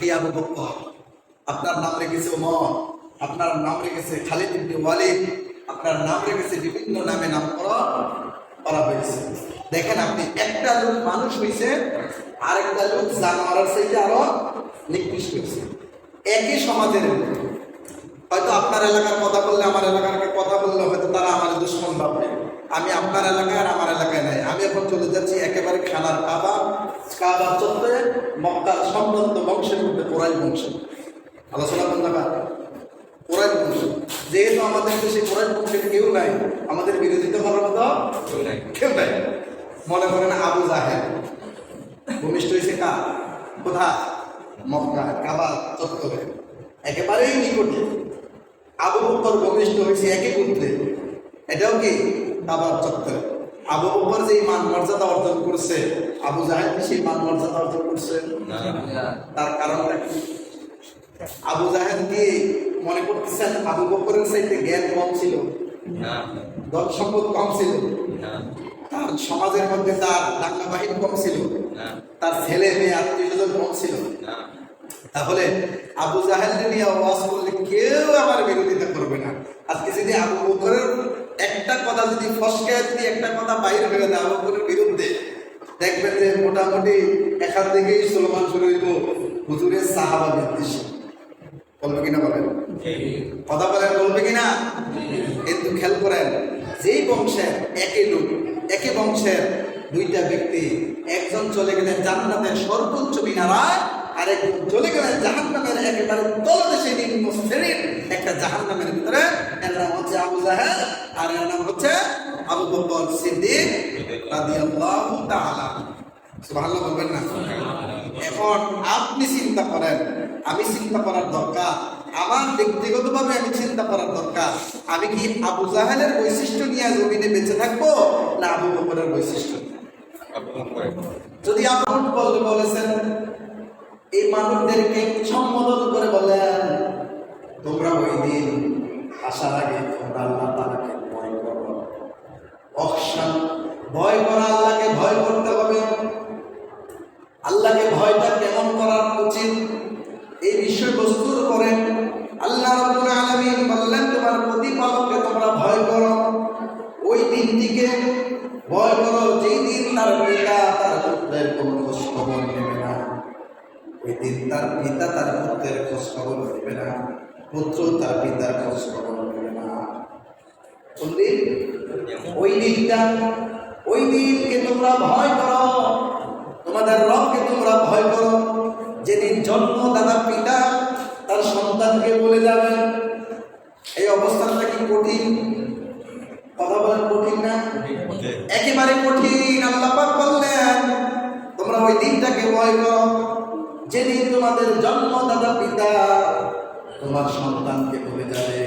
এই আবু বকর, আপনার নাম রেখেছে ওমর, আপনার নাম রেখেছে খালিদ ইবনে ওয়ালিদ, আপনার নাম রেখেছে বিভিন্ন নামে নামকরণ করা হয়েছে। দেখেন আপনি, একটা লোক মানুষ হয়েছে, আরেকটা লোক জানোয়ারের চাইতে আরো নিকৃষ্ট হয়েছে, একই সমাজের। হয়তো আপনার এলাকার কথা বললে, আমার এলাকার কথা বললে হয়তো তারা আমার দুশ্মন ভাববে। আমি আপনার এলাকায় আর আমার এলাকায় নাই। আমি এখন চলে যাচ্ছি একেবারে খানার কাবা চত্বরে, মক্কার সম্ভ্রান্ত বংশের মধ্যে কোরাইশ বংশ। আলোচনা করতে পারে কোরাইশ বংশ। যেহেতু আমাদের দেশে কোরাইশ বংশের কেউ নাই, আমাদের বিরোধিতা করার মতো কেউ নাই। মনে করেন আবু জাহেল ভূমিষ্ঠ হয়েছে কোথায়? মক্কা কাবা চত্বরে, একেবারেই নিকটে। আবু বকর ভূমিষ্ঠ হয়েছে একই পুত্রে, এটাও কি কাবার চত্বরে। আবু বকর যে মান মর্যাদা অর্জন করছে, আবু জাহেল কি সেই মান মর্যাদা অর্জন করছে? তার কারণটা কি? আবু জাহেল কি মনে করতেছেন আবু বকরের চাইতে জ্ঞান কম ছিল, ধন সম্পদ কম ছিল, তার সমাজের মধ্যে তার ডাক্তার বাহিনী কম ছিল, তার ছেলে মেয়ে আত্মীয় স্বজন কম ছিল? তাহলে আবু জাহেলকে নিয়ে ওয়াজ করলে কেউ আমার বিরোধিতা করবে না। আজকে যদি আবু বকরের একটা কথা যদি ফসকায়, যদি একটা কথা বাইরে হয়ে যায় আবু বকরের বিরুদ্ধে, দেখবেন যে মোটামুটি এখান থেকেই সুলমান শুরু হইব হুজুরের সাহাবা বিদ্বেষী। বলবে কিনা বলেন? কথা বলেন, বলবে কিনা? কিন্তু খেয়াল করেন, যেই বংশের একই লোক, একই বংশের দুইটা ব্যক্তি, একজন চলে গেলেন জান্নাতের সর্বোচ্চ মিনারায়, আরেকজন চলে গেলেন জাহান্নামের একেবারে তলদেশে নিম্ন শ্রেণীর একটা জাহান্নামের ভিতরে। এর নাম হচ্ছে আবু জাহেল, আর এর নাম হচ্ছে আবু বকর সিদ্দিক রাদিয়াল্লাহু তাআলা। সুবহানাল্লাহ বলবেন না? এখন আপনি চিন্তা করেন, আমি চিন্তা করার দরকার, আমার ব্যক্তিগতভাবে আমি চিন্তা করার দরকার, আমি কি আবু জাহেলের বৈশিষ্ট্য নিয়ে জমিনে বেঁচে থাকবো না আবু বকরের বৈশিষ্ট্য? যদি আপনি বলেছেন এই মানুষদেরকে সম্বোধন করে বলেন, তোমরা ওই দিন আসার আগে তোমরা আল্লাহ তাআলাকে ভয় করো। ভয় করা, আল্লাহকে ভয় করতে হবে। আল্লাহকে ভয়টা কেমন করা উচিত, এই বিষয়বস্তুর উপরে আল্লাহ রাব্বুল আলামিন বললেন, তোমার প্রতিপালককে তোমরা ভয় করো। ওই দিনটিকে ভয় করো যেই দিন তার পিতা তার পুত্রের কোনো খোঁজ খবর নেবে না। ওই দিন তার পিতা তার পুত্রের খোঁজ খবর নেবে না, পুত্র তার পিতার খোঁজ খবর নেবে না। ওই দিনটা, ওই দিনকে তোমরা ভয় করো, তোমাদের রবকে তোমরা ভয় করো, যেদিন জন্মদাতা পিতা তার সন্তানকে বলে যাবে। এই অবস্থাটা কি কঠিন? কথা বলেন, কঠিন না? একেবারে কঠিন। আল্লাহ পাক বললেন, তোমরা ওই দিনটাকে ভয় করো যেদিন তোমাদের জন্মদাতা পিতা তোমার সন্তানকে বলে যাবে,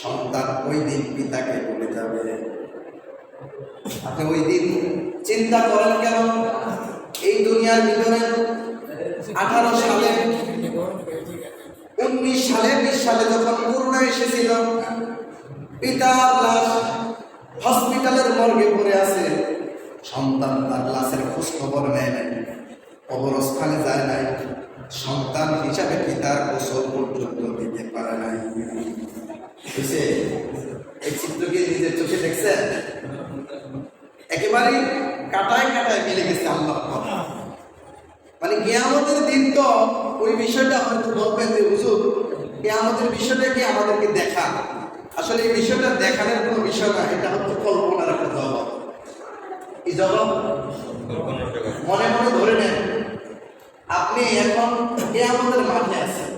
সন্তান ওই দিন পিতাকে বলে যাবে। আপনি ওই দিন চিন্তা করেন কেন? এই দুনিয়ার ভিতরে 18 সালে, 19 সালে, 20 সালে যখন করোনা এসেছিল, পিতার লাশ হসপিটালের মর্গে পড়ে আছে, সন্তান তার লাশের খোঁজ খবর নেয় নাই, কবরস্থানে যায় নাই, সন্তান হিসাবে পিতার গোসল পর্যন্ত দিতে পারে নাই। এই চিত্রকে নিজের চোখে দেখছেন? একেবারে কাটায় কাটায় মিলে গেছে আল্লাহ। মানে কিয়ামতের দিন তো ওই বিষয়টা হয়তো বলবেন যে হুজুর কিয়ামতের বিষয়টা কি আমাদেরকে দেখা। আসলে এই বিষয়টা দেখানোর কোনো বিষয় না, এটা হচ্ছে কল্পনার একটা জগৎ। এই জগৎ মনে মনে ধরে নেন, আপনি এখন কিয়ামতের মাঠে আছেন।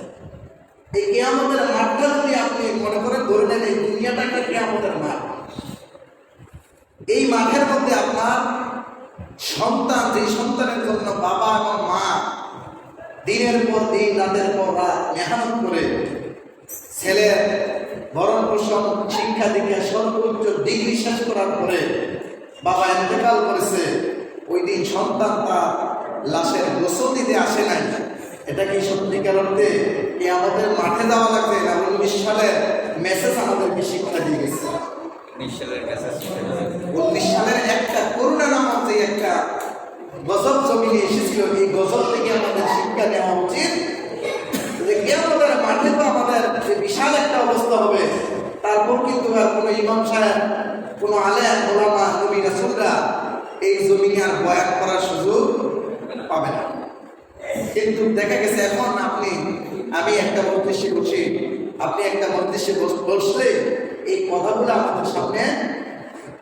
এই কিয়ামতের মাঠটা যদি আপনি মনে করে ধরে নেন, এই দুনিয়াটা একটা কিয়ামতের মাঠ। এই মাঠের মধ্যে আপনার সন্তান, যে সন্তানের জন্য বাবা এবং মা দিনের পর দিন, রাতের পর রাত মেহনত করে ছেলের ভরণ পোষণ, শিক্ষা দীক্ষা সর্বোচ্চ ডিগ্রি শেষ করার পরে বাবা ইন্তেকাল করেছে, ওই দিন সন্তান তার লাশের গোসল দিতে আসে নাই। এটা কি সত্যিকার অর্থে কি আমাদের মাঠে যাওয়া লাগবে না 19 সালের মেসেজ আমাদেরকে শিক্ষা দিয়ে গেছে? 19 সালের একটা করোনা নামক যে একটা গজব জমিনে এসেছিল, এই গজব থেকে আমাদের শিক্ষা নেওয়া উচিত যুগার কোনো ইমাম সাহেব, কোনো আলেম ওলামা নবী রাসূলরা এই জমিনে আর বয়ান করার সুযোগ পাবে না। কিন্তু দেখা গেছে এখন আমি একটা মজলিসে বসি, আপনি একটা মজলিসে বসলে এই কথাগুলো আমাদের সামনে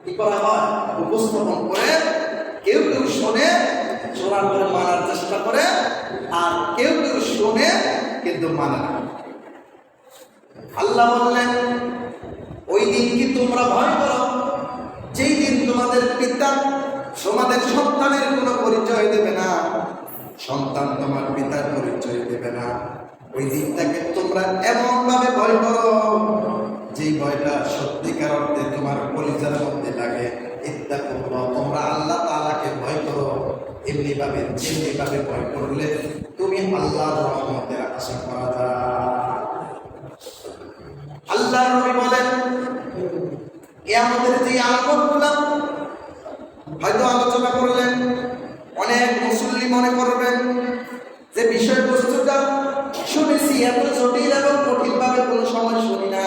কি করা হয়, উপস্থাপন করে কেউ কেউ শোনার পরে মানার চেষ্টা করে, আর কেউ কেউ শোনে কিন্তু মানে না। আল্লাহ বললেন, ওই দিন কি তোমরা ভয় করো যেই দিন তোমাদের পিতা তোমাদের সন্তানের কোনো পরিচয় দেবে না, সন্তান তোমার পিতার পরিচয় দেবে না। ওই দিনটাকে তোমরা এমন ভাবে ভয় করো যে ভয়টা সত্যিকার অর্থে তোমার পরিচয়ের মধ্যে লাগে। ইত্তাকুল্লাহ, তোমরা আল্লাহ তাআলাকে ভয় করো যেমনি ভাবে ভয় করলে তুমি আল্লাহর রহমতের আশা করা যায়। আল্লাহ নবী বলেন, কিয়ামতের যে আলামতগুলো হয়তো আলোচনা করলেন, অনেক মুসল্লি মনে করবেন যে বিষয়বস্তুটা শুনেছি, এত জটিল এবং কঠিন ভাবে কোনো সময় শুনি না।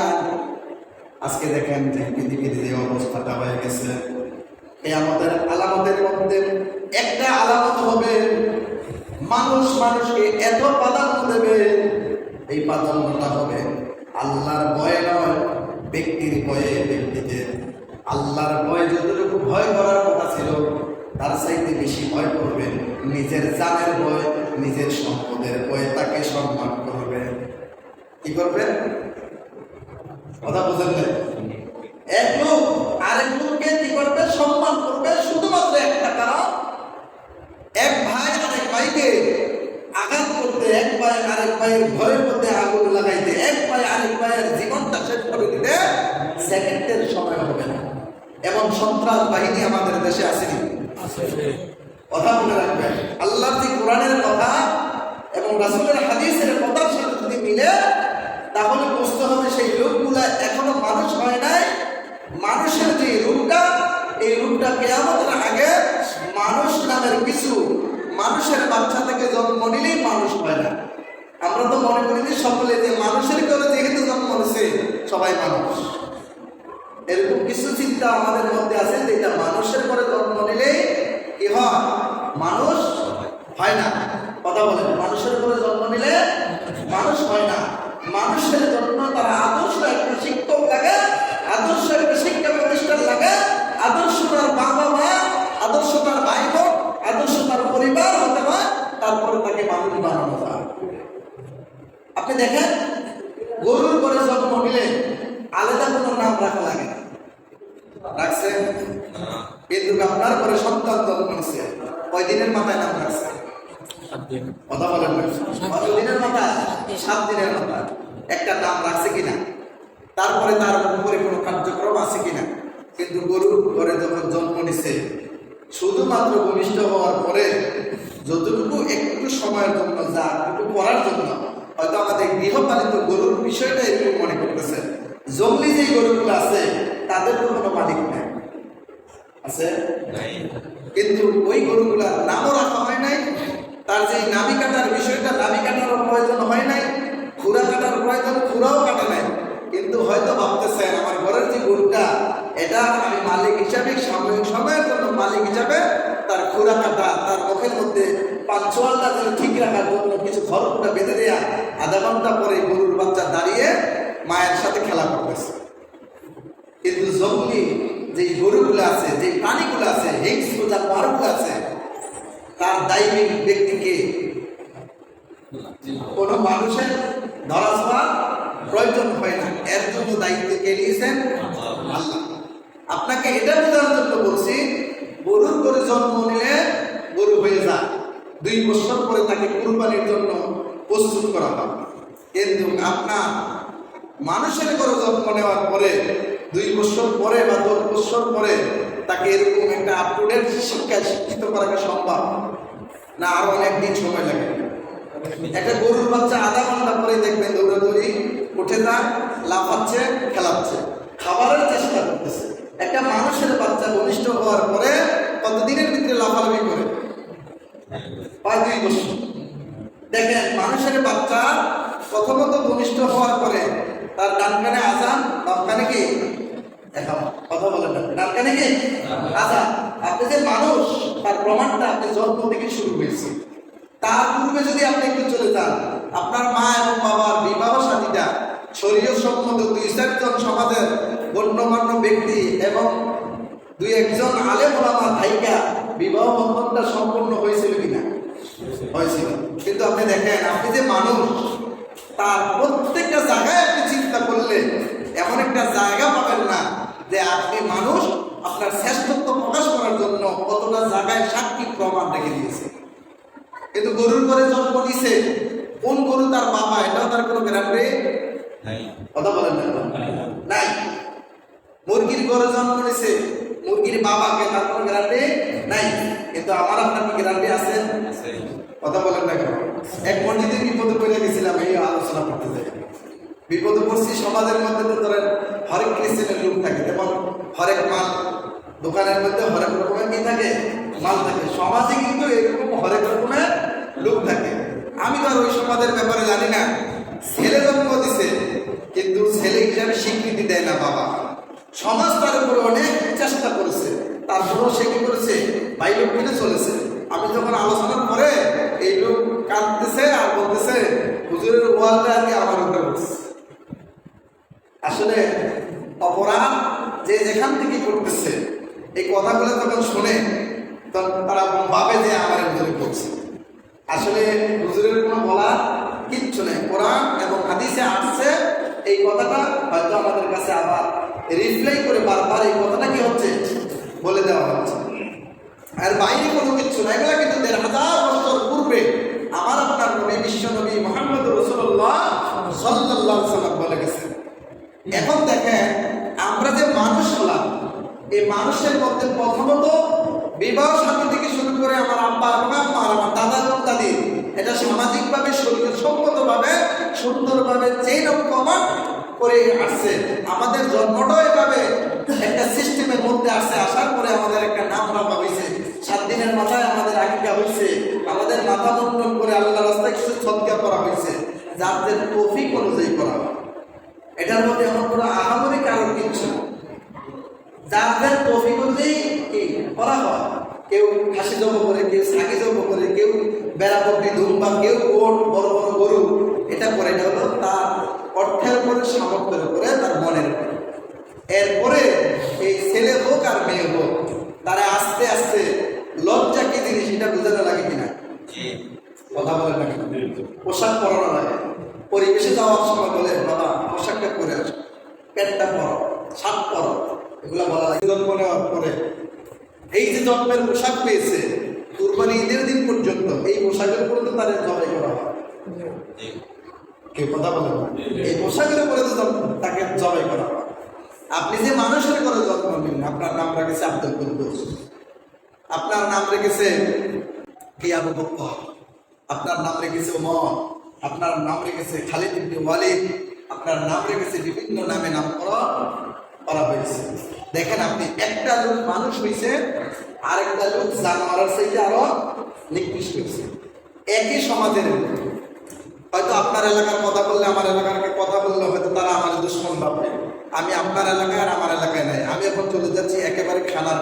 আজকে দেখেন যে পৃথিবীর যে অবস্থাটা হয়ে গেছে, কিয়ামতের আলামতের মধ্যে একটা আলামত হবে, মানুষকে এত প্রাধান্য দেবে, এই প্রাধান্যটা হবে আল্লাহর ভয়ে নয়, ব্যক্তির ভয়ে। ব্যক্তিতে আল্লাহর ভয় যতটুকু ভয় করার কথা ছিল তার চাইতে বেশি ভয় করবে নিজের জানের ভয়, নিজের সম্পদের ভয়ে তাকে সম্মান করবে। কি করবে? কথা বুঝেন না? এক লোক আরেক লোককে কি করবে? সম্মান করবে, শুধুমাত্র একটা কারণ, এক ভাই আরেক ভাইকে আঘাত করতে, এক ভাই আরেক ভাইয়ের ঘরের মধ্যে আগুন লাগাইতে, এক ভাই আরেক ভাইয়ের জীবনটা শেষ করে দিতে সেকেন্ডের সময় হবে না। এবং সন্ত্রাস বাহিনী আমাদের দেশে আসেনি, কথা মনে রাখবেন। আল্লাহর যে কোরআনের কথা এবং রাসূলের হাদিসের কথার সাথে যদি মিলে, তাহলে বুঝতে হবে সেই লোকগুলা এখনো মানুষ হয় নাই। মানুষের যে রূপটা, এই রূপটা কিয়ামতের আগে মানুষ নামের কিছু মানুষের বাচ্চা থেকে জন্ম নিলেই মানুষ হয় না। আমরা তো মনে করি যে সকলে যে মানুষের করে যেহেতু জন্ম নিছে সবাই মানুষ, এরকম কিছু চিন্তা আমাদের মধ্যে আছে যে এটা মানুষের করে জন্ম নিলেই কি হয়? মানুষ হয় না। কথা বলেন, মানুষের করে জন্ম নিলে মানুষ হয় না। মানুষের জন্য তার আদর্শ একটা শিক্ষক লাগে, আদর্শ একটা শিক্ষা প্রতিষ্ঠান লাগে, আদর্শ তার বাবা মা, আদর্শ তার ভাই বোন, আদর্শ তার পরিবার হতে হয়, তারপরে তাকে মানুষ বানানো যায়। আপনি দেখেন, গরুর করে জন্ম নিলে আলাদা কোনো নাম রাখা লাগে না, রাখছে? কিন্তু আপনার পরে সন্তান জন্ম নিচ্ছে, কয় দিনের মাথায় নাম রাখছে? কথা বলেন না? কত দিনের মাথায়? 7 দিনের মাথায় একটা নাম রাখছে কিনা, তারপরে তার উপরে কোনো কার্যক্রম আছে কিনা। কিন্তু গরুর ঘরে যখন জন্ম নিছে, শুধুমাত্র ভূমিষ্ঠ হওয়ার পরে যতটুকু একটু সময়ের জন্য যা একটু করার জন্য, হয়তো আমাদের গৃহপালিত গরুর বিষয়টা এরকম মনে করতেছে। জঙ্গলি যে গরুগুলো আছে তাদের তো কোনো মালিক নেই, আছে? কিন্তু ওই গরুগুলার নামও রাখা হয় নাই, তার যে নাভি কাটার বিষয়টা, নাভি কাটারও প্রয়োজন হয় নাই, খুরা কাটার প্রয়োজন, খুরাও কাটে নাই। কিন্তু হয়তো ভাবতেছেন আমার ঘরের যে গরুটা, এটা আমি মালিক হিসাবে সাময়িক সময়ের জন্য মালিক হিসাবে তার খুরা কাটা, তার মুখের মধ্যে পাঁচওয়ালটা যেন ঠিক রাখার জন্য কিছু খড়কুটা বেঁধে দেয়া, আধা ঘন্টা পরে গরুর বাচ্চা দাঁড়িয়ে মায়ের সাথে খেলা করতেছে। কিন্তু জঙ্গলি যে গরুগুলো আছে, যে প্রাণীগুলো আছে, হিংস্র জানোয়ারগুলো আছে, তার দায়ী ব্যক্তিকে কোনো মানুষের ধরা ছোঁয়ার প্রয়োজন হয় না। এর জন্য দায়িত্ব কে নিয়েছেন? আল্লাহ। আপনাকে এটা বোঝানোর জন্য বলছি, গরুর করে জন্ম নিলে গরু হয়ে যায়, 2 বছর পরে তাকে কুরবানির জন্য প্রস্তুত করা হয়। কিন্তু আপনার মানুষের করে জন্ম নেওয়ার পরে 2 বছর পরে বা 10 বছর পরে তাকে এরকম একটা আপ টু ডেট শিক্ষায় শিক্ষিত করা সম্ভব না? আরো অনেক দিন সময় লাগে। একটা গরুর বাচ্চা আধা ঘন্টা পরে দেখবেন দৌড়াদৌড়ি উঠে যায়, লাফাচ্ছে, খেলাচ্ছে, খাবারের চেষ্টা করতেছে। একটা মানুষের বাচ্চা ভূমিষ্ঠ হওয়ার পরে কতদিনের ভিতরে লাফালাফি করে? প্রায় 2 বছর। দেখেন, মানুষের বাচ্চা প্রথমত ভূমিষ্ঠ হওয়ার পরে তার ডান কানে আজান, বাম কানে কি এখন কথা বলেন না ডাক্তার নাকি? আচ্ছা, আপনি যে মানুষ তার প্রমাণটা আপনি জন্ম থেকে শুরু হয়েছে। তার পূর্বে যদি আপনি একটু চলে যান, আপনার মা এবং বাবার বিবাহ সাথীটা শরীয়ত সম্মত 2-4 জন সমাজের গণ্যমান্য ব্যক্তি এবং 2-1 জন আলেম ওলামা থাইকা বিবাহ বন্ধনটা সম্পূর্ণ হয়েছিল কিনা? হয়েছিল। কিন্তু আপনি দেখেন, আপনি যে মানুষ, তার প্রত্যেকটা জায়গায় আপনি চিন্তা করলে এমন একটা জায়গা পাবেন না যে আপনি মানুষ আপনার শ্রেষ্ঠত্ব প্রকাশ করার জন্য কতটা জায়গায় সাক্ষী প্রমাণ রেখে দিয়েছে। কিন্তু গরুর ঘরে জন্ম নিছে, কোন গরু তার বাবা এটাও তার কোনো গ্যারান্টি নাই। কথা বলেন না? নাই। মুরগির ঘরে জন্ম নিছে, মুরগির বাবাকে তার কোনো গ্যারান্টি নাই। কিন্তু আমার আপনার কি গ্যারান্টি আছে? কথা বলেন না কেন? এক মসজিদে বিপদে পড়ে গেছিলাম এই আলোচনা করতে যাই। বিপদে পড়ছি, সমাজের মধ্যে তো ধরেন হরেক খ্রিস্টানের লোক থাকে, যেমন হরেক মাল দোকানের মধ্যে হরেক রকমের কি থাকে? মাল থাকে। সমাজে কিন্তু এরকম হরেক রকমের লোক থাকে। আমি তো আর ওই সমাজের ব্যাপারে জানি না। ছেলে জন্ম দিছে, কিন্তু ছেলে হিসাবে স্বীকৃতি দেয় না বাবা। সমাজ তার উপরে অনেক চেষ্টা করেছে, তারপরেও সে কি করেছে? ভাই লোক কিনে চলেছে। আমি যখন আলোচনার পরে এই লোক কাঁদতেছে আর বলতেছে হুজুরের ওয়ালটা আজকে আমার উপরে উঠছে। আসলে অপরাধ যে যেখান থেকে করতেছে, এই কথাগুলো যখন শুনে তখন তারা ভাবে যে আমার ভিতরে করছে। আসলে হুজুরের কোনো বলা কিচ্ছু নেই। কোরআন এবং হাদিসে আসছে, এই কথাটা হয়তো আমাদের কাছে আবার রিপ্লাই করে বারবার এই কথাটা কি হচ্ছে? বলে দেওয়া হচ্ছে। আর বাইরে কোনো কিচ্ছু না। এগুলো কিন্তু 1500 বছর পূর্বে আমার আপনার নবী, বিশ্ব নবী মুহাম্মদ রাসূলুল্লাহ সাল্লাল্লাহু আলাইহি ওয়াসাল্লাম বলে গেছেন। এখন দেখেন, আমরা যে মানুষ হলাম, এই মানুষের মধ্যে প্রথমত বিবাহ সাথী থেকে শুরু করে আমার আব্বা এবং আম্মা, আমার দাদা এবং দাদি, এটা সামাজিকভাবে সম্মতভাবে সুন্দরভাবে চেইন অফ কমান্ড করে আসছে। আমাদের জন্মটাও এভাবে একটা সিস্টেমের মধ্যে আসছে। আসার পরে আমাদের একটা নাম রাখা হয়েছে। 7 দিনের মাথায় আমাদের আকিকা হয়েছে। আমাদের মাথা মুন্ডন করে আল্লাহ রাস্তায় কিছু সদকা করা হয়েছে, যাদের তৌফিক অনুযায়ী করা হয়। এটার মধ্যে এমন কোনো আহামরি কারণ কিচ্ছু না। যাদের তৌফিক অনুযায়ী কি করা হয়। কেউ খাসি জব করে, কেউ সাকি জব করে, কেউ বেড়া বকরি ধুমবা, কেউ ওট বড় বড় গরু, এটা করে। এটা হলো তার অর্থের উপরে, সামর্থ্যের উপরে, তার মনের উপরে। এরপরে এই ছেলে হোক আর মেয়ে হোক, তারা আস্তে আস্তে লজ্জা কি জিনিস এটা বোঝানো লাগে কিনা? কথা বলে না? পোশাক পরানো লাগে। পরিবেশে যাওয়ার সময় বলে বাবা পোশাকটা পরে আসো, প্যান্টটা পরো, শার্ট পরো, এগুলো বলা লাগে। জন্ম নেওয়ার পরে এই যে জন্মের পোশাক পেয়েছে, কুরবানি ঈদের দিন পর্যন্ত এই পোশাকের উপরে তো তাদের জবাই করা হয়। কেউ কথা বলে না? এই পোশাকের উপরে তো তাকে জবাই করা হয়। আপনি যে মানুষের করে জন্ম নেন, আপনার নাম রেখেছে আব্দুল কুদ্দুস, আপনার নাম রেখেছে কি আবু বকর, আপনার নাম রেখেছে ওমর, আপনার নাম রেখেছে খালিদ ইবনে ওয়ালিদ, আপনার নাম রেখেছে বিভিন্ন নামে নামকরণ করা হয়েছে। দেখেন, আপনি একটা লোক মানুষ হয়েছে, আরেকটা লোক জানোয়ারের চাইতে আরো নিকৃষ্ট হয়েছে। একই সমাজের হয়তো আপনার এলাকার কথা বললে, আমার এলাকার কথা বললে হয়তো তারা আমার দুশ্মন ভাববে। আমি আপনার এলাকায় আর আমার এলাকায় নাই। আমি এখন চলে যাচ্ছি একেবারে খানার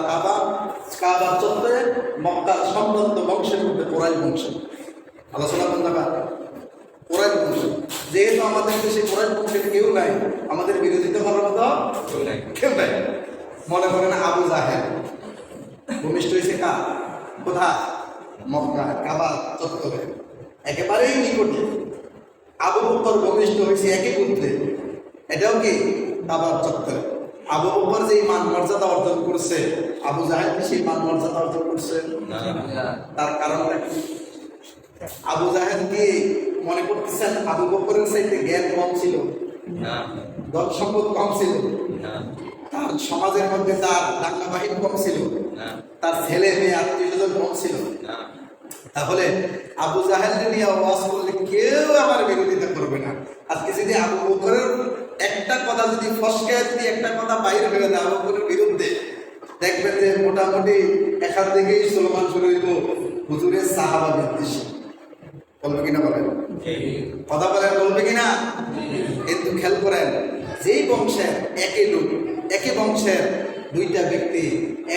কাবা চলতে মক্কার সম্ভ্রান্ত বংশের মধ্যে কোরাইশ বংশ। আলোচনা করতে পারে কোরাইশ বংশ। যেহেতু আমাদের দেশে কোরাইশ বংশের কেউ নাই, আমাদের বিরোধিতা করার মতো কেউ নাই। মনে করেন আবু জাহেল ভূমিষ্ঠ হয়েছে কোথায়? মক্কা কাবা চত্বরে, একেবারেই নিকটে। আবু বকর ভূমিষ্ঠ হয়েছে একই পুত্রে, এটাও কি কাবার চত্বরে। আবু বকর যে মান মর্যাদা অর্জন করছে, আবু জাহেল কি সেই মান মর্যাদা অর্জন করছে? তার কারণটা কি? আবু জাহেল কি মনে করতেছেন আবু বকরের চাইতে জ্ঞান কম ছিল, ধন সম্পদ কম ছিল, তার সমাজের মধ্যে তার ডাক্তার বাহিনী কম ছিল, তার ছেলে মেয়ে আত্মীয়স্বজন কম ছিল? তাহলে আবু জাহেলকে নিয়ে ওয়াজ করলে কেউ আমার বিরোধিতা করবে না। আজকে যদি আবু বকরের একটা কথা যদি ফসকে যদি একটা কথা বাইরে হয়ে যায় আবু বকরের বিরুদ্ধে, দেখবেন যে মোটামুটি এখান থেকেই স্লোগান শুরু হইব হুজুরের সাহাবা বিদ্বেষী। বলবে কিনা বলেন? কথা বলেন, বলবে কিনা? কিন্তু খেয়াল করেন, যেই বংশের একই লোক একই বংশের দুইটা ব্যক্তি,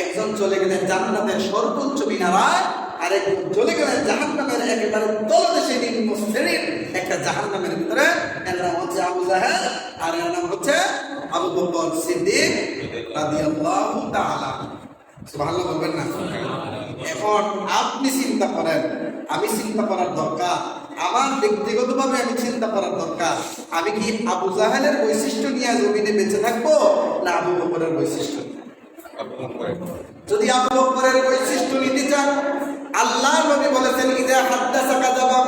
একজন চলে গেলেন জান্নাতের সর্বোচ্চ মিনারায়, আর একজন চলে গেলেন জাহান্নামের একেবারে তলদেশে নিম্ন শ্রেণীর একটা জাহান্নামের ভিতরে। এর নাম হচ্ছে আবু জাহেল আর এর নাম হচ্ছে আবু বকর সিদ্দিক রাদিয়াল্লাহু তাআলা। সুবহানাল্লাহ বলবেন না? এখন আপনি চিন্তা করেন, আমি চিন্তা করার দরকার, আমার ব্যক্তিগতভাবে আমি চিন্তা করার দরকার, আমি কি আবু জাহেলের বৈশিষ্ট্য নিয়ে জমিনে বেঁচে থাকবো না আবু বকরের বৈশিষ্ট্য? যদি আবু বকরের বৈশিষ্ট্য নিতে চান, আল্লাহ নবী বলেছেন ইযা হাদ্দাসা কাযাবা,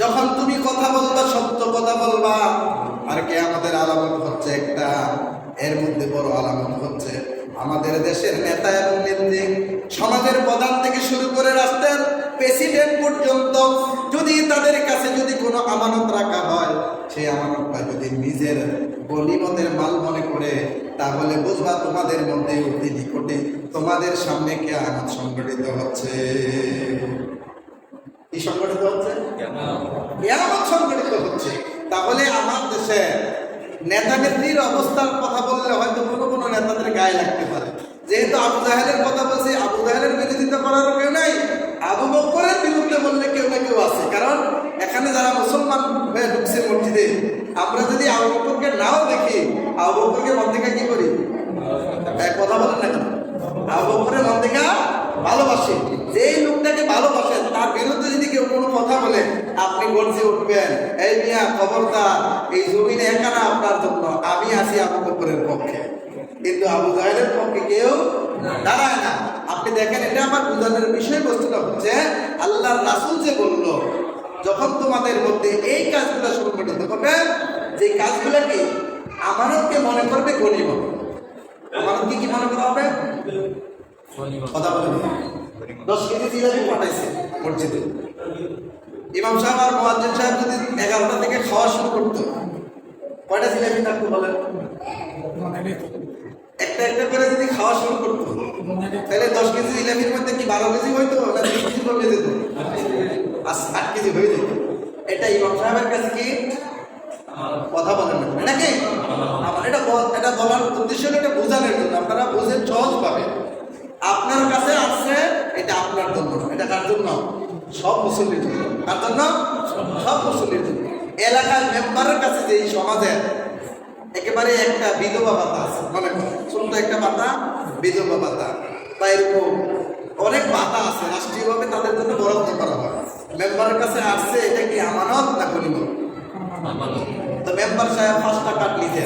যখন তুমি কথা বলবা সত্য কথা বলবা। আর কি আমাদের আলামত হচ্ছে একটা, এর মধ্যে বড় আলামত হচ্ছে আমাদের দেশের নেতা এবং নেত্রী, সমাজের প্রধান থেকে শুরু করে রাষ্ট্রের প্রেসিডেন্ট পর্যন্ত, যদি তাদের কাছে যদি কোনো আমানত রাখা হয়, সেই আমানতটা যদি নিজের গনিমতের মাল মনে করে, তাহলে বুঝবা তোমাদের মধ্যে অতি নিকটে তোমাদের সামনে কিয়ামত সংঘটিত হচ্ছে। কি সংঘটিত হচ্ছে? কিয়ামত সংঘটিত হচ্ছে। তাহলে আমার দেশে নেতা নেত্রীর অবস্থার কথা বললে হয়তো কোনো কোনো নেতাদের গায়ে লাগতে পারে, যেহেতু আবু জাহেলের কথা বলছি, আবু জাহেলের বিরোধিতা করারও কেউ নাই, আবু বকরের বিরুদ্ধে বললে কেউ না কেউ আছে। কারণ এখানে যারা মুসলমান হয়ে ঢুকছে মসজিদে, আমরা যদি আবু বকরকে নাও দেখি, আবু বকরকে মন থেকে কি করি? কথা বলেন না কেন? আবু বকরের মন থেকে ভালোবাসি। যেই লোকটাকে ভালোবাসেন তার বিরুদ্ধে যদি কেউ কোনো কথা বলে, আপনি গর্জে উঠবেন, এই মিয়া খবরদার, এই জমিনে একানা আপনার জন্য, আমি আছি আবু বকরের পক্ষে। কিন্তু আবু জাহেলের পক্ষে কেউ দাঁড়ায় না। আপনি দেখেন, এটা আমার বুঝানোর বিষয়বস্তুটা হচ্ছে আল্লাহর রাসূল যে বলল, যখন তোমাদের মধ্যে এই কাজগুলো সংগঠিত হবে, যে কাজগুলো কি আমানতকে মনে করবে গনিমত। আমানতকে কি মনে করা হবে? কথা বলেন। 10 কেজি জিলাপি পাঠাইছে মসজিদে, ইমাম সাহেব আর মুয়াজ্জিন সাহেব যদি 11টা থেকে খাওয়া শুরু করতো, কয়টা জিলাপি থাকতো বলেন? একটা একটা করে যদি খাওয়া শুরু করতো, তাহলে 10 কেজি জিলাপির মধ্যে কি 12 কেজি হইতো না 3 কেজি কমে যেত? আর 8 কেজি হয়ে যেত। এটা ইমাম সাহেবের কাছে কি কথা বলেন নাকি? আমার এটা বলার উদ্দেশ্য, এটা বোঝানোর জন্য, আপনারা বুঝেন সহজ পাবে। আপনার কাছে আসছে, এটা আপনার জন্য, এটা কার জন্য? সব মুসল্লির জন্য। কার জন্য? সব মুসল্লির জন্য। এলাকার মেম্বারের কাছে যে সমাজের একেবারে একটা বিধবা ভাতা আছে, মনে করেন ছোট্ট একটা ভাতা, বিধবা ভাতা বা এরকম অনেক ভাতা আছে, রাষ্ট্রীয়ভাবে তাদের জন্য বরাদ্দ করা হয়। মেম্বারের কাছে আসছে, এটা কি আমানত না গনিমত? তো মেম্বার সাহেব 5 টাকা লিখে,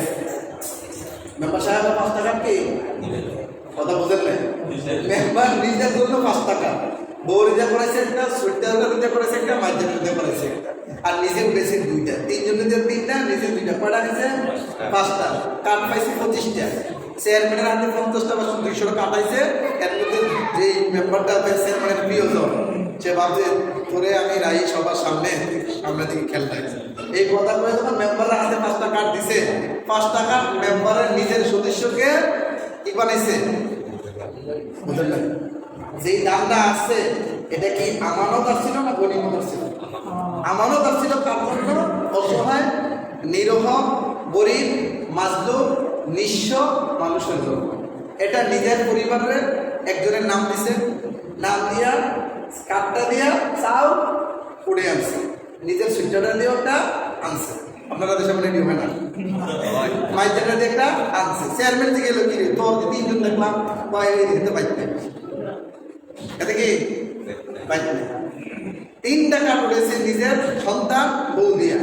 মেম্বার সাহেব 5 টাকা কি কথা বুঝেন না? মেম্বার নিজের জন্য 5 টাকা, বউ রিজা করেছে একটা, সুইটার রিজা করেছে একটা, মাইজার রিজা করেছে একটা, আর নিজে উঠেছে 2টা, 3 জন নিজের 3টা, নিজে 2টা, কয়টা নিছে? 5টা। কার্ড পাইছে 25টা, চেয়ারম্যানের হাতে 50টা বা 200 কাটাইছে। এর মধ্যে যে মেম্বারটা চেয়ারম্যানের প্রিয়জন, সে ভাবছে করে আমি রাই সবার সামনে দিকে খেলতে, এই কথা বলে যখন মেম্বারের হাতে 5টা কার্ড দিছে, 5 টাকা মেম্বারের নিজের সদস্যকে কি বানাইছে? বুঝলেন না? যেই দামটা আসছে, এটা কি আমানত আসছিল না গনিমত আসছিল? আমানত আসছিল কার জন্য? অসহায়, নিরহ, গরিব, মাজলুম, নিঃস্ব মানুষের জন্য। এটা নিজের পরিবারের একজনের নাম দিছে, নাম দিয়া কার্ডটা দিয়া চাও উড়ে আনছে, নিজের সুইটারটা দিয়ে ওটা আনছে। আপনারা দেশে বলে নিয়ম হয় না, মাইজারটা দিয়ে একটা আনছে। চেয়ারম্যান থেকে এলো, কি তোর 3 জন দেখলাম বা এই দিতে পাইতে, এতে কি পাইতে 3টা কার্ড উঠেছে নিজের সন্তান বউ দিয়া,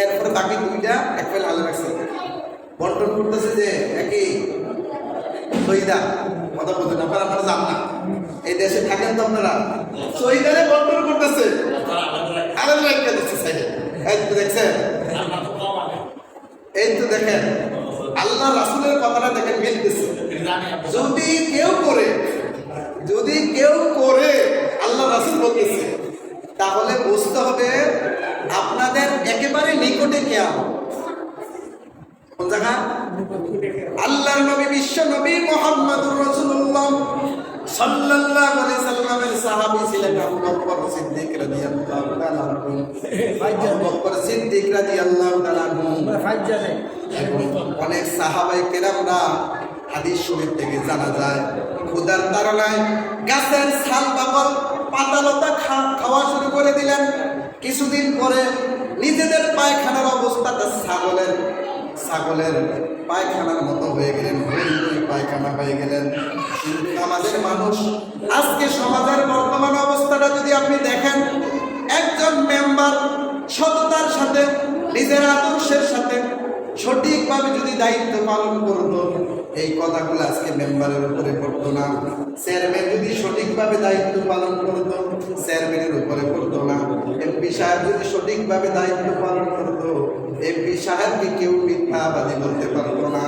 এরপরে বাকি 2টা এক ফেলে আলো রাখছে, বন্টন করতেছে। যে একই শহীদা কথা বলতেন, আপনারা জান না, এই দেশে থাকেন তো আপনারা, শহীদারে বন্টন করতেছে, আলাদা একটা দিচ্ছে সাইডে। এই তো দেখছেন, এই তো দেখেন আল্লাহ রাসূলের কথাটা দেখেন মিলতেছে। যদি কেউ করে আল্লাহ রাসূল বলতেছে, তাহলে বুঝতে হবে আপনাদের একেবারে নিকটে কিয়ামত। কোন জায়গা? আল্লাহর নবী, বিশ্ব নবী মুহাম্মদুর রাসূলুল্লাহ সাল্লাল্লাহু আলাইহি সাল্লামের সাহাবী ছিলেন আবু বকর সিদ্দিক রাদিয়াল্লাহু তাআলা আনহু। আবু বকর সিদ্দিক রাদিয়াল্লাহু তাআলা আনহু অনেক সাহাবায়ে কেরামরা হাদিস শরীফ থেকে জানা যায় ক্ষুধার তাড়নায় গাছের ছাল বাকল পাতালতা খাওয়া শুরু করে দিলেন। কিছুদিন পরে নিজেদের পায়খানার অবস্থাটা ছাগলের পায়খানার মতো হয়ে গেলেন, পায়খানা হয়ে গেলেন। কিন্তু আমাদের মানুষ আজকে সমাজের বর্তমান অবস্থাটা যদি আপনি দেখেন, একজন মেম্বার সততার সাথে নিজের আদর্শের সাথে সঠিকভাবে যদি দায়িত্ব পালন করত, এই কথাগুলো আজকে মেম্বারের উপরে পড়তো না। চেয়ারম্যান যদি সঠিকভাবে দায়িত্ব পালন করত, চেয়ারম্যানের উপরে পড়তো না। এমপি সাহেব যদি সঠিকভাবে দায়িত্ব পালন করত, এমপি সাহেবকে কেউ মিথ্যাবাদী বলতে পারতো না।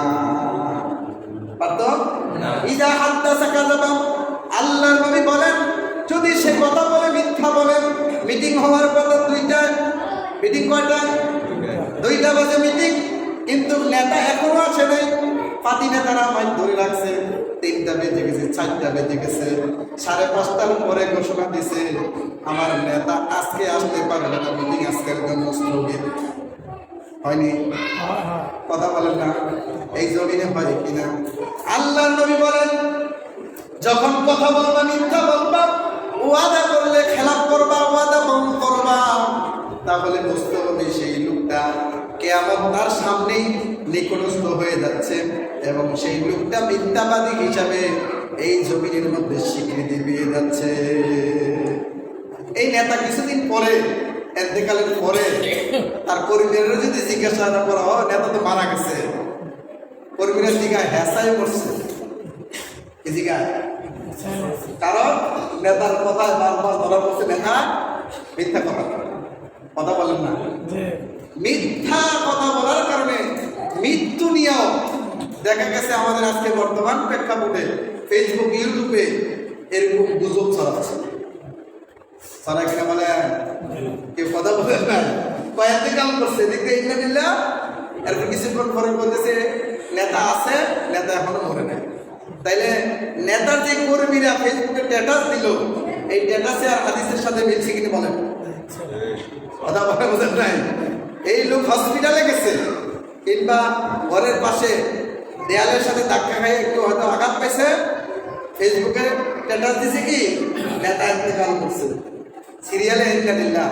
পারতো না। ইদা হাদ্দাসা কাযাবা, আল্লাহর নবী বলেন, যদি সে কথা বলে মিথ্যা বলে। মিটিং হওয়ার কথা 2টায়, মিটিং কয়টা? 2টা বাজে মিটিং, কিন্তু নেতা এখনো আসে নাই। পাতি নেতারা মাইক ধরে রাখছে, 3টা বেজে গেছে, 4টা বেজে গেছে, 5:30টার পরে ঘোষণা দিছে আমার নেতা আজকে আসতে পারবে না, মিটিং আজকের জন্য স্থগিত। হয়নি? কথা বলেন না, এই জমিনে হয় কিনা? আল্লাহর নবী বলেন, যখন কথা বলবা মিথ্যা বলবা, ওয়াদা করলে খেলাপ করবা, ওয়াদা ভঙ্গ করবা, তাহলে বুঝতে হবে সেই লোকটা কিয়ামত তার সামনেই নিকটস্থ হয়ে যাচ্ছে এবং সেই লোকটা মিথ্যাবাদী হিসাবে এই জমিনের মধ্যে স্বীকৃতি পেয়ে যাচ্ছে। এই নেতা কিছুদিন পরে, এতেকালের পরে, তার কর্মীরা যদি জিজ্ঞাসা করা হয়, নেতা তো মারা গেছে, কর্মীরা জিজ্ঞাসা হ্যাঁসাই করছে, কারণ নেতার কথায় বারবার ধরা পড়ছে নেতা মিথ্যা কথা বলেন না। মিথ্যা কথা বলার কারণে মৃত্যু নিয়েও দেখা গেছে আমাদের আজকে বর্তমান প্রেক্ষাপটে ফেসবুক, ইউটিউবে এরকম গুজব ছড়াচ্ছে। ছড়া কিনা বলে কেউ কথা বলে না, কয়েকদিন কাম করছে, দেখতে ইন্না নিল্লা, এরপর কিছুক্ষণ পরে বলতেছে নেতা আছে, নেতা এখনো মরে নাই। তাইলে নেতার যে কর্মীরা ফেসবুকে স্ট্যাটাস দিল, এই স্ট্যাটাসে আর হাদিসের সাথে মিলছে কিনা বলেন? কথা বলে বোঝেন নাই? এই লোক হসপিটালে গেছে, কিংবা ঘরের পাশে দেয়ালের সাথে ধাক্কা খাইয়ে একটু হয়তো আঘাত পাইছে, ফেসবুকে স্ট্যাটাস দিছে কি নেতা ইন্তেকাল করছে, সিরিয়ালে ইন্না।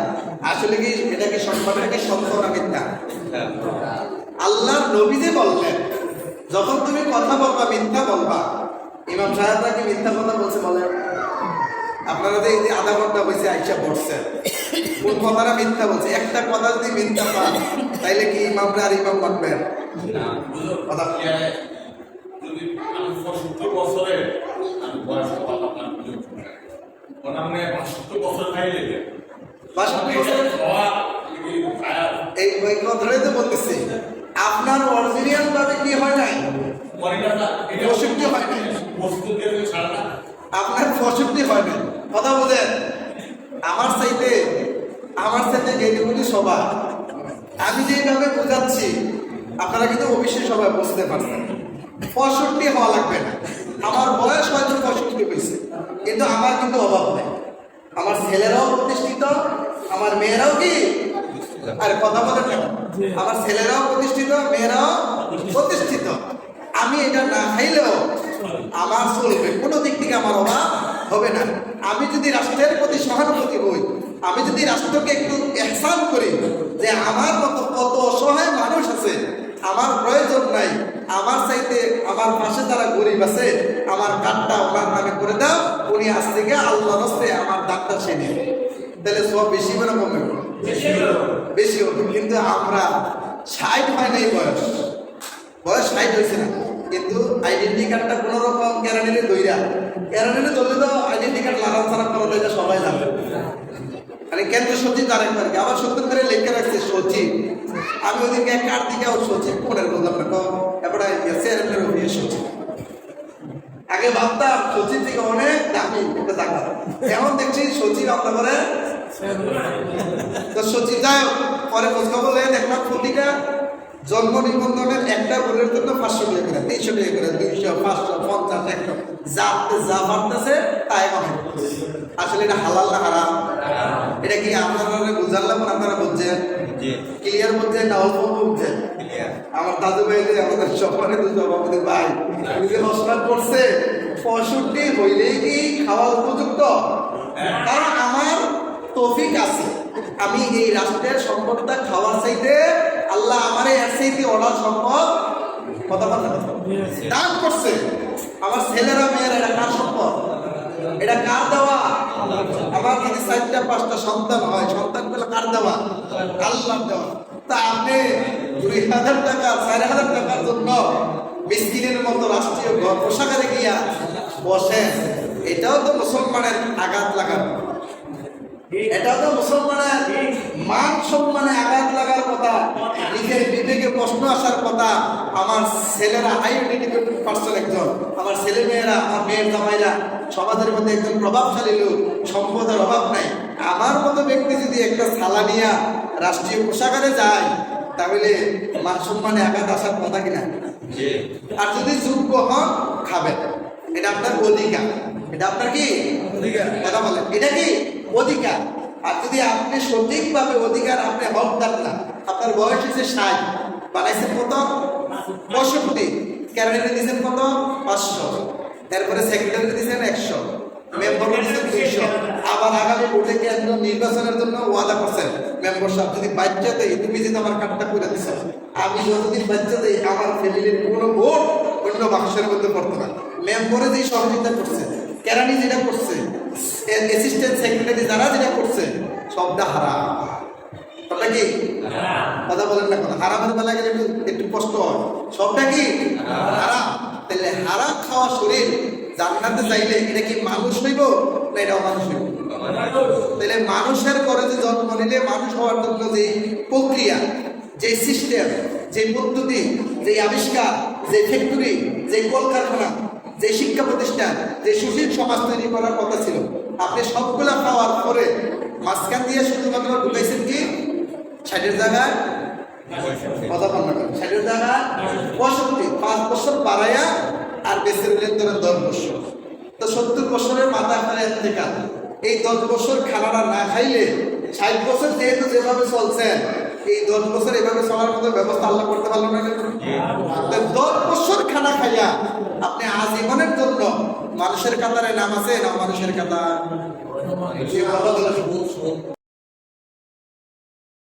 আসলে কি এটা কি সম্পর্কে কি সত্য না মিথ্যা? আল্লাহর নবী যে বললেন, যখন তুমি কথা বলবা মিথ্যা বলবা। ইমাম সাহেবরা কি মিথ্যা কথা বলছে বলে? আপনারা যে এই যে আধা ঘন্টা হয়েছে আইসা পড়ছে, কোন কথাটা মিথ্যা বলছে? একটা কথা যদি মিথ্যা পান, তাইলে কি ইমামরা আর ইমাম বানবেন? কথা যদি আমি 70 বছরে আমি বয়স হলাম, আপনার মানে 62 বছর খাইলে 62 বছর এই ওই কথাটাই তো বলতেছি। আপনার অরিজিনাল ভাবে কি হয় নাই? পশুক্তি হয় নাই, আপনার পশুক্তি হয় নাই। কথা বলেন, আমার চাইতে গেটগুলি সবাই আমি যেভাবে বোঝাচ্ছি আপনারা কিন্তু অবশ্যই সবাই বুঝতে পারছেন। 65 হওয়া লাগবে না, আমার বয়স হয়তো 65 হয়েছে, কিন্তু আমার কিন্তু অভাব নেই। আমার ছেলেরাও প্রতিষ্ঠিত, আমার মেয়েরাও কি, আর কথা বলেন না, আমার ছেলেরাও প্রতিষ্ঠিত, মেয়েরাও প্রতিষ্ঠিত। আমি এটা না খাইলেও আমার চলবে, কোনো দিক থেকে আমার অভাব হবে না। আমি যদি রাষ্ট্রের প্রতি সহানুভূতি হই, আমি যদি রাষ্ট্রকে একটু ইহসান করি যে আমার মতো কত অসহায় মানুষ আছে, আমার প্রয়োজন নাই, আমার চাইতে আমার পাশে যারা গরিব আছে, আমার কার্ডটা ওনার নামে করে দাও, উনি আজ থেকে আল্লাহর রাস্তে আমার দাঁতটা সে নেবে, তাহলে সব বেশি করে কমে, বেশি হতো। কিন্তু আমরা 60 হয় নাই, বয়স 60 হয়েছে না, কিন্তু আইডেন্টি কার্ডটা কোনো রকম ক্যারানিলে ধরলে তো আইডেন্টি কার্ড লাগান ছাড়া করা যায়, সবাই জানে। মানে কেন্দ্র সচিব আরেকবার আবার সত্তর করে লেখা রাখছে সচিব, আমি ওদিকে কার্ড দিকে সচিব কোনের বললাম না, এবার চেয়ারম্যানের অফিসে সচিব। আগে ভাবতাম সচিব থেকে অনেক দামি একটা টাকা, এখন দেখছি সচিব আপনার করে তো সচিব যাই পরে খোঁজখবর লেগে দেখলাম প্রতিটা জন্ম নিবন্ধনের একটা বইয়ের জন্য 500 টাকা করে, 300 টাকা করে, 200, 500, 50, 100 যা বাড়তেছে তাই কমে। আসলে এটা হালাল না হারাম? এটা কি আপনারা বুঝালাম, আপনারা বুঝছেন? জি ক্লিয়ার বলছেন না অল্প বলছেন? ক্লিয়ার আমার দাদু ভাই যে আমাদের সম্মানিত সভাপতি ভাই উনি যে নস্বাদ করছে 65 হইলেই কি খাওয়া উপযুক্ত? কারণ আমার তৌফিক আছে, আমি এই রাষ্ট্রের সম্পদটা খাওয়ার চাইতে আল্লাহ আমারে এর চাইতে অর্ডার সম্পদ কথা বলতে দান করছে। আমার ছেলেরা মেয়েরা এটা কার সম্পদ? এটা কার দেওয়া? আমার যদি 4টা 5টা সন্তান হয়, সন্তানগুলো কার দেওয়া? আল্লাহর দেওয়া। তা আপনি 2000 টাকা 4000 টাকার জন্য মিসকিনের মতো রাষ্ট্রীয় ঘর পোশাকারে গিয়া বসেন, এটাও তো মুসলমানের আঘাত লাগানো, এটাও তো মুসলমানের মান সম্মানে আঘাত লাগার কথা, নিজের বিবেকে প্রশ্ন আসার কথা। আমার ছেলেরা হাই এডুকেটেড পার্সন একজন, আমার ছেলে মেয়েরা, আমার মেয়ের জামাইরা সমাজের মধ্যে একজন প্রভাবশালী লোক, সম্পদের অভাব নাই। আমার মতো ব্যক্তি যদি একটা সালানিয়া রাষ্ট্রীয় পোশাকারে যায়, তাহলে মান সম্মানে আঘাত আসার কথা কিনা? আর যদি যোগ্য হন খাবেন, এটা আপনার অধিকার। এটা আপনার কি কথা বলেন? এটা কি অধিকার। আর যদি আপনি সঠিকভাবে অধিকার আপনি হকদার না, আপনার বয়স হচ্ছে 60, বানাইছেন কত? 65, ক্যাবিনেটে দিয়েছেন কত? 500, তারপরে সেক্রেটারি দিয়েছেন 100, মেম্বার দিয়েছেন 200, আবার আগামী ভোটে কেন্দ্র নির্বাচনের জন্য ওয়াদা করছেন মেম্বার সাহেব যদি বাচ্চা দেয় তুমি যদি আমার কার্ডটা করে দিচ্ছ, আমি যতদিন বাচ্চা দেই আমার ফ্যামিলির কোনো ভোট অন্য বাক্সের মধ্যে পড়তো না। মেম্বরে যে সহযোগিতা করছে, কেরানি যেটা করছে, অ্যাসিস্ট্যান্ট সেক্রেটারি যারা যেটা করছে, সবটা হারাম। সবটা কি কথা বলেন না? কথা হারামের বেলা গেলে একটু কষ্ট হয়। সবটা কি হারাম। তাহলে হারাম খাওয়া শরীর জান্নাতে চাইলে এটা কি মানুষ হইব না এটাও মানুষ হইব? তাহলে মানুষের ঘরে যে জন্ম নিলে মানুষ হওয়ার জন্য যে প্রক্রিয়া, যে সিস্টেম, যে পদ্ধতি, যে আবিষ্কার, যে ফ্যাক্টরি, যে কলকারখানা, যে শিক্ষা প্রতিষ্ঠান, যে সুশীল সমাজ তৈরি করার কথা ছিল, আপনি সবগুলা পাওয়ার পরে মাঝখান দিয়ে শুধুমাত্র ঢুকাইছেন কি 60-এর জায়গায় কথা বলবেন 60-এর জায়গায় 65, 5 বছর বাড়াইয়া আর বেঁচে রইলেন ধরেন 10 বছর। তো 70 বছরের মাথা ফেলে থেকে এই 10 বছর খানাটা না খাইলে 60 বছর যেহেতু যেভাবে চলছেন, এই 10 বছর এভাবে চলার মতো ব্যবস্থা আল্লাহ করতে পারলো না। 10 বছর খানা খাইয়া আপনি আজীবনের জন্য মানুষের কাতারে নাম আছে না মানুষের কাতার?